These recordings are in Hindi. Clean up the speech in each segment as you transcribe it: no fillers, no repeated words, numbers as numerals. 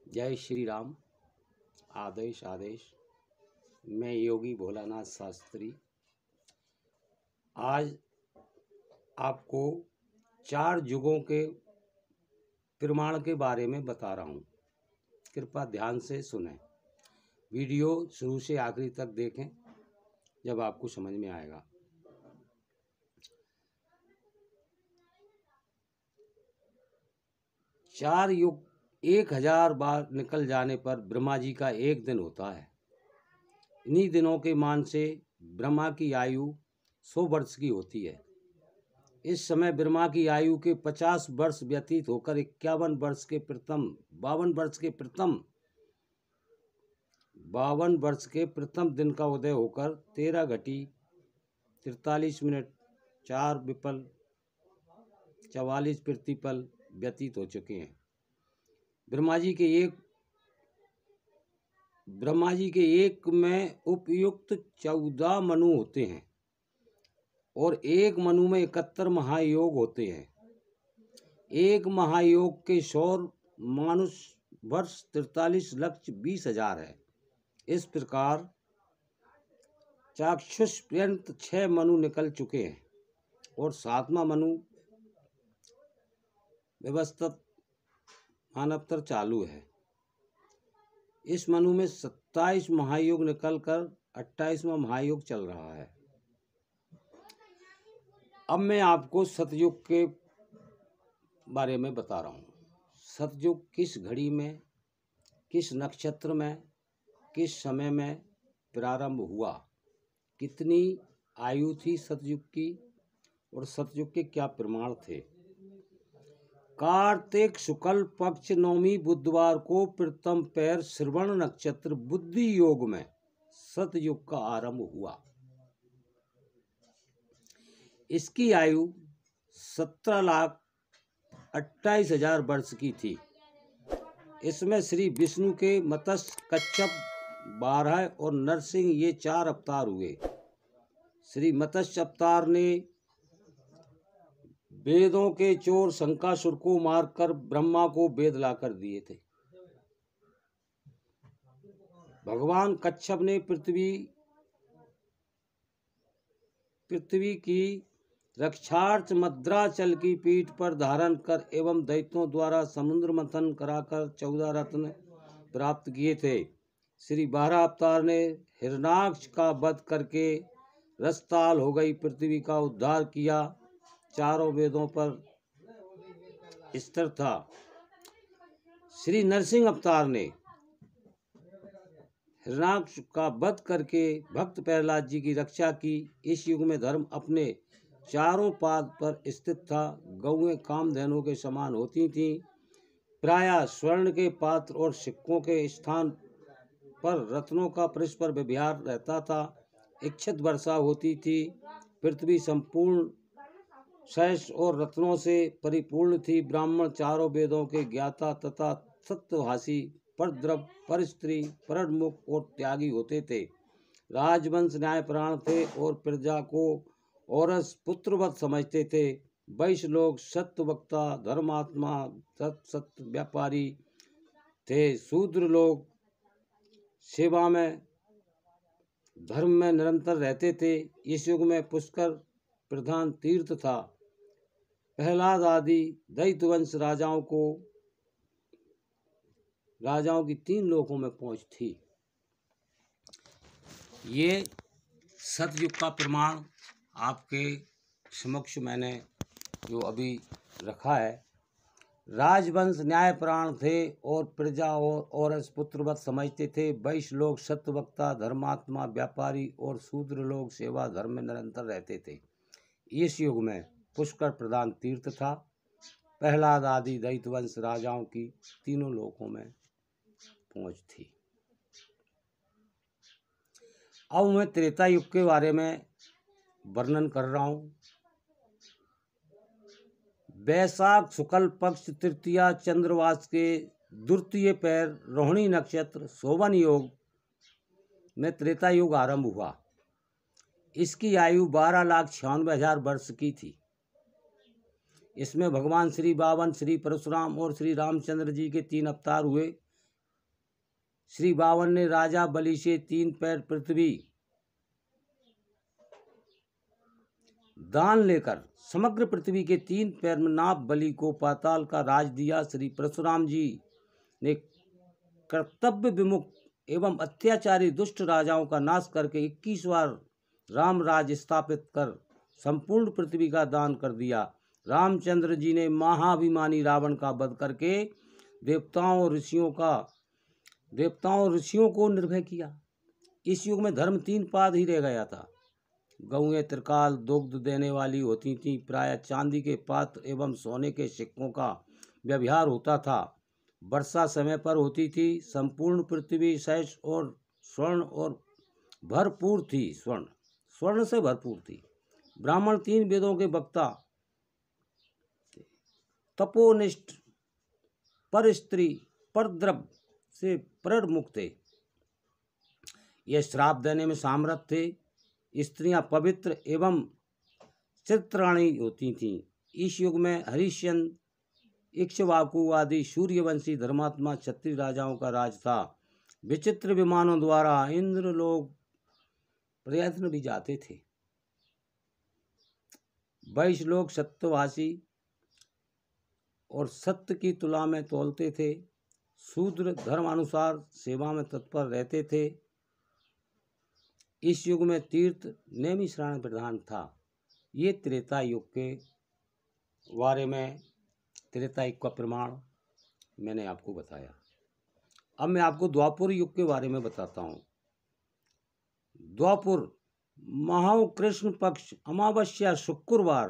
जय श्री राम। आदेश आदेश। मैं योगी भोलानाथ शास्त्री आज आपको 4 युगों के प्रमाण के बारे में बता रहा हूँ। कृपया ध्यान से सुनें। वीडियो शुरू से आखिरी तक देखें, जब आपको समझ में आएगा। चार युग 1000 बार निकल जाने पर ब्रह्मा जी का एक दिन होता है। इन्हीं दिनों के मान से ब्रह्मा की आयु 100 वर्ष की होती है। इस समय ब्रह्मा की आयु के 50 वर्ष व्यतीत होकर 52 वर्ष के प्रथम दिन का उदय होकर 13:43 4 विपल 44 प्रतिपल व्यतीत हो चुके हैं। ब्रह्मा जी के एक में उपयुक्त 14 मनु होते हैं और एक मनु में 71 महायोग होते हैं। एक महायोग के सौर मानुष वर्ष 43,20,000 है। इस प्रकार चाक्षुष पर्यंत 6 मनु निकल चुके हैं और 7वां मनु व्यवस्थित मानवतर चालू है। इस मनु में 27 महायोग निकलकर 28वां महायोग चल रहा है। अब मैं आपको सतयुग के बारे में बता रहा हूँ। सतयुग किस घड़ी में, किस नक्षत्र में, किस समय में प्रारंभ हुआ, कितनी आयु थी सतयुग की और सतयुग के क्या प्रमाण थे। कार्तिक शुक्ल पक्ष 9वीं बुधवार को प्रथम पैर श्रवण नक्षत्र बुद्धि योग में सतयुग का आरंभ हुआ। इसकी आयु 17,28,000 वर्ष की थी। इसमें श्री विष्णु के मत्स्य, कच्छप 12 और नरसिंह ये 4 अवतार हुए। श्री मत्स्य अवतार ने वेदों के चोर शंकासुर को मारकर ब्रह्मा को वेद लाकर दिए थे। भगवान कच्छप ने पृथ्वी की रक्षार्थ मद्राचल की पीठ पर धारण कर एवं दैत्यों द्वारा समुद्र मंथन कराकर 14 रत्न प्राप्त किए थे। श्री 12 अवतार ने हिरणाक्ष का वध करके रसताल हो गई पृथ्वी का उद्धार किया। चारों वेदों पर स्थिर था। श्री नरसिंह अवतार ने हिरणाक्ष का वध करके भक्त प्रहलाद जी की रक्षा की। इस युग में धर्म अपने चारों पाद पर स्थित था। गौएं कामधेनुओं के समान होती थीं। प्रायः स्वर्ण के पात्र और सिक्कों के स्थान पर रत्नों का परस्पर व्यवहार रहता था। इच्छित वर्षा होती थी। पृथ्वी संपूर्ण शेष और रत्नों से परिपूर्ण थी। ब्राह्मण चारों वेदों के ज्ञाता तथा सत्यभाषी, परद्रव, परस्त्री, परमुख और त्यागी होते थे। राजवंश न्यायपरायण थे और प्रजा को औरस पुत्रवत समझते थे। वैश्य लोग सत्यवक्ता, धर्मात्मा, सत्य व्यापारी थे। शूद्र लोग सेवा में, धर्म में निरंतर रहते थे। इस युग में पुष्कर प्रधान तीर्थ था। प्रहलाद आदि दैत्यवंश राजाओं की 3 लोकों में पहुंच थी। ये सतयुग का प्रमाण आपके समक्ष मैंने जो अभी रखा है। राजवंश न्यायपरायण थे और प्रजा और औरस पुत्रवत समझते थे। वैश्य लोग सत्यवक्ता, धर्मात्मा, व्यापारी और शूद्र लोग सेवा धर्म में निरंतर रहते थे। इस युग में पुष्कर प्रधान तीर्थ था। प्रहलाद आदि दैत्यवंश राजाओं की 3 लोकों में पहुंच थी। अब मैं त्रेता युग के बारे में वर्णन कर रहा हूँ। वैशाख शुक्ल पक्ष तृतीया चंद्रवास के द्वितीय पैर रोहिणी नक्षत्र शोभन योग में त्रेता युग आरंभ हुआ। इसकी आयु 12,96,000 वर्ष की थी। इसमें भगवान श्री बावन, श्री परशुराम और श्री रामचंद्र जी के 3 अवतार हुए। श्री बावन ने राजा बलि से 3 पैर पृथ्वी दान लेकर समग्र पृथ्वी के 3 पैर में नाप बलि को पाताल का राज दिया। श्री परशुराम जी ने कर्तव्य विमुख एवं अत्याचारी दुष्ट राजाओं का नाश करके 21 बार राम राज स्थापित कर संपूर्ण पृथ्वी का दान कर दिया। रामचंद्र जी ने महाभिमानी रावण का वध करके देवताओं और ऋषियों को निर्भय किया। इस युग में धर्म 3 पाद ही रह गया था। गौएं त्रिकाल दुग्ध देने वाली होती थीं। प्रायः चांदी के पात्र एवं सोने के सिक्कों का व्यवहार होता था। वर्षा समय पर होती थी। संपूर्ण पृथ्वी सहस और स्वर्ण और भरपूर थी। स्वर्ण से भरपूर थी। ब्राह्मण 3 वेदों के वक्ता, तपोनिष्ठ, पर स्त्री, पर द्रव्य से प्रमुख थे। यह श्राप देने में सामर्थ थे। स्त्रियां पवित्र एवं चित्राणी होती थीं। इस युग में हरिश्चंद्र, इक्ष्वाकु आदि सूर्यवंशी धर्मात्मा क्षत्रिय राजाओं का राज था। विचित्र विमानों द्वारा इंद्र लोग प्रयत्न भी जाते थे। वैश्य लोग सत्यभाषी और सत्य की तुला में तोलते थे। शूद्र धर्मानुसार सेवा में तत्पर रहते थे। इस युग में तीर्थ नैमिषारण्य प्रधान था। ये त्रेता युग के बारे में, त्रेता युग का प्रमाण मैंने आपको बताया। अब मैं आपको द्वापर युग के बारे में बताता हूँ। द्वापर महाव कृष्ण पक्ष अमावस्या शुक्रवार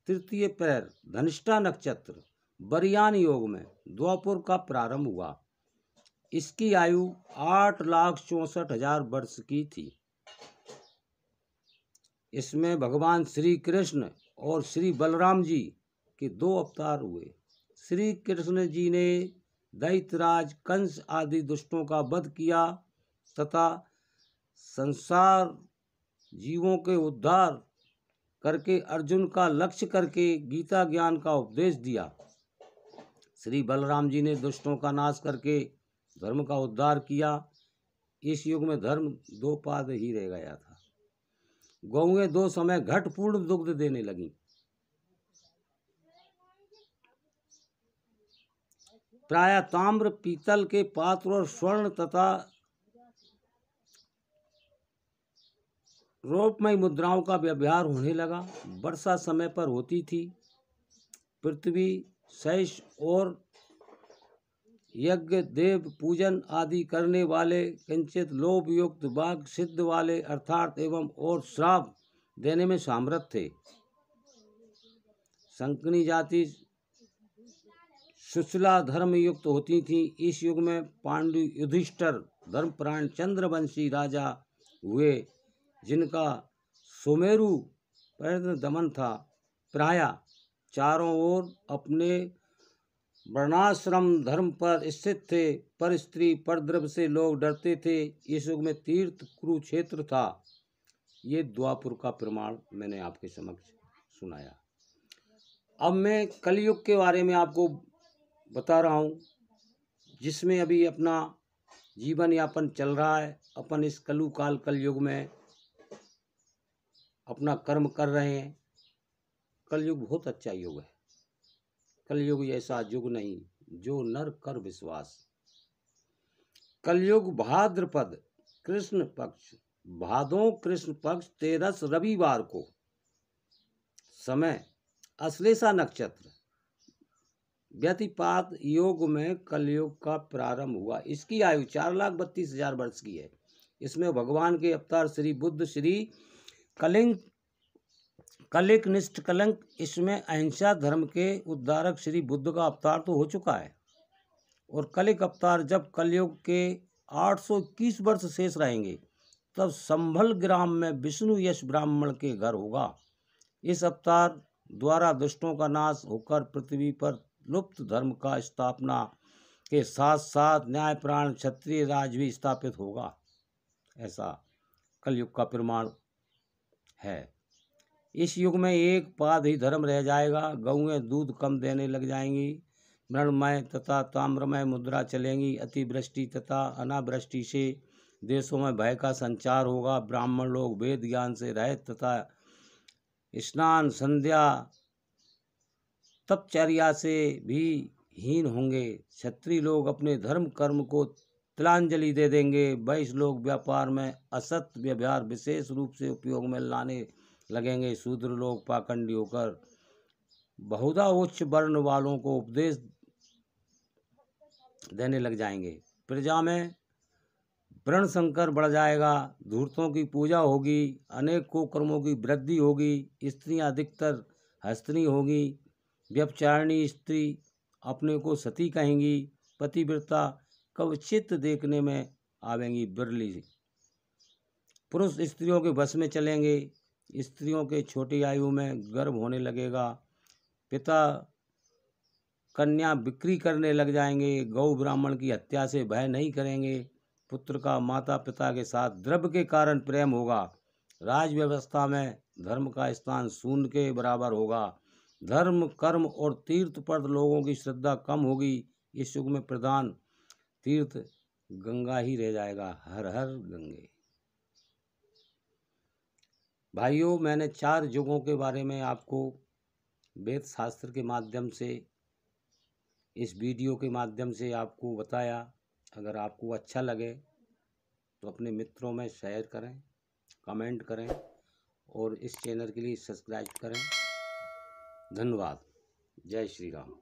तृतीय पैर धनिष्ठा नक्षत्र बरियान योग में द्वापर का प्रारंभ हुआ। इसकी आयु 8,64,000 वर्ष की थी। इसमें भगवान श्री कृष्ण और श्री बलराम जी के 2 अवतार हुए। श्री कृष्ण जी ने दैत्यराज कंस आदि दुष्टों का वध किया तथा संसार जीवों के उद्धार करके अर्जुन का लक्ष्य करके गीता ज्ञान का उपदेश दिया। श्री बलराम जी ने दुष्टों का नाश करके धर्म का उद्धार किया। इस युग में धर्म 2 पाद ही रह गया था। गौएं 2 समय घट पूर्ण दुग्ध देने लगी। प्रायः ताम्र पीतल के पात्र और स्वर्ण तथा रूपमय मुद्राओं का व्यवहार होने लगा। वर्षा समय पर होती थी। पृथ्वी सहस और यज्ञ देव पूजन आदि करने वाले किंचित लोभ युक्त वाग सिद्ध वाले अर्थात एवं और श्राप देने में सामर्थ थे। संकनी जाति सुशीला धर्म युक्त होती थी। इस युग में पांडु युधिष्ठिर धर्मपरायण चंद्रवंशी राजा हुए जिनका सुमेरु पर्वत दमन था। प्रायः चारों ओर अपने वर्णाश्रम धर्म पर स्थित थे। पर स्त्री पर द्रव्य से लोग डरते थे। इस युग में तीर्थ कुरुक्षेत्र था। ये द्वापर का प्रमाण मैंने आपके समक्ष सुनाया। अब मैं कलयुग के बारे में आपको बता रहा हूँ, जिसमें अभी अपना जीवन यापन चल रहा है। अपन इस कलुकाल कलयुग में अपना कर्म कर रहे हैं। कलयुग बहुत अच्छा युग है। कलयुग ऐसा युग नहीं जो नर कर विश्वास। कलयुग भाद्रपद कृष्ण पक्ष भादों कृष्ण पक्ष 13 रविवार को समय अश्लेषा नक्षत्र व्यतिपात योग में कलयुग का प्रारंभ हुआ। इसकी आयु 4,32,000 वर्ष की है। इसमें भगवान के अवतार श्री बुद्ध, श्री कलिक निष्ठ कलंक, इसमें अहिंसा धर्म के उद्धारक श्री बुद्ध का अवतार तो हो चुका है। और कलिक अवतार जब कलयुग के 821 वर्ष शेष रहेंगे तब संभल ग्राम में विष्णु यश ब्राह्मण के घर होगा। इस अवतार द्वारा दुष्टों का नाश होकर पृथ्वी पर लुप्त धर्म का स्थापना के साथ साथ न्यायप्राण क्षत्रिय राज भी स्थापित होगा। ऐसा कलयुग का प्रमाण है। इस युग में 1 पाद ही धर्म रह जाएगा। गौएं दूध कम देने लग जाएंगी। मृणमय तथा ताम्रमय मुद्रा चलेंगी। अतिवृष्टि तथा अनावृष्टि से देशों में भय का संचार होगा। ब्राह्मण लोग वेद ज्ञान से रहित तथा स्नान संध्या तपचर्या से भी हीन होंगे। क्षत्रिय लोग अपने धर्म कर्म को तिलांजलि दे देंगे। वैश्य लोग व्यापार में असत व्यवहार विशेष रूप से उपयोग में लाने लगेंगे। शूद्र लोग पाखंडी होकर बहुधा उच्च वर्ण वालों को उपदेश देने लग जाएंगे। प्रजा में वर्ण संकर बढ़ जाएगा। धूर्तों की पूजा होगी। अनेक कुकर्मों की वृद्धि होगी। स्त्रियां अधिकतर हस्तिनी होगी। व्यभिचारिणी स्त्री अपने को सती कहेंगी। पतिव्रता कवचित देखने में आवेंगी, बिरली। पुरुष स्त्रियों के वश में चलेंगे। स्त्रियों के छोटी आयु में गर्भ होने लगेगा। पिता कन्या बिक्री करने लग जाएंगे। गौ ब्राह्मण की हत्या से भय नहीं करेंगे। पुत्र का माता पिता के साथ द्रव्य के कारण प्रेम होगा। राज व्यवस्था में धर्म का स्थान शून्य के बराबर होगा। धर्म कर्म और तीर्थ पर लोगों की श्रद्धा कम होगी। इस युग में प्रधान तीर्थ गंगा ही रह जाएगा। हर हर गंगे। भाइयों, मैंने 4 युगों के बारे में आपको वेद शास्त्र के माध्यम से, इस वीडियो के माध्यम से आपको बताया। अगर आपको अच्छा लगे तो अपने मित्रों में शेयर करें, कमेंट करें और इस चैनल के लिए सब्सक्राइब करें। धन्यवाद। जय श्री राम।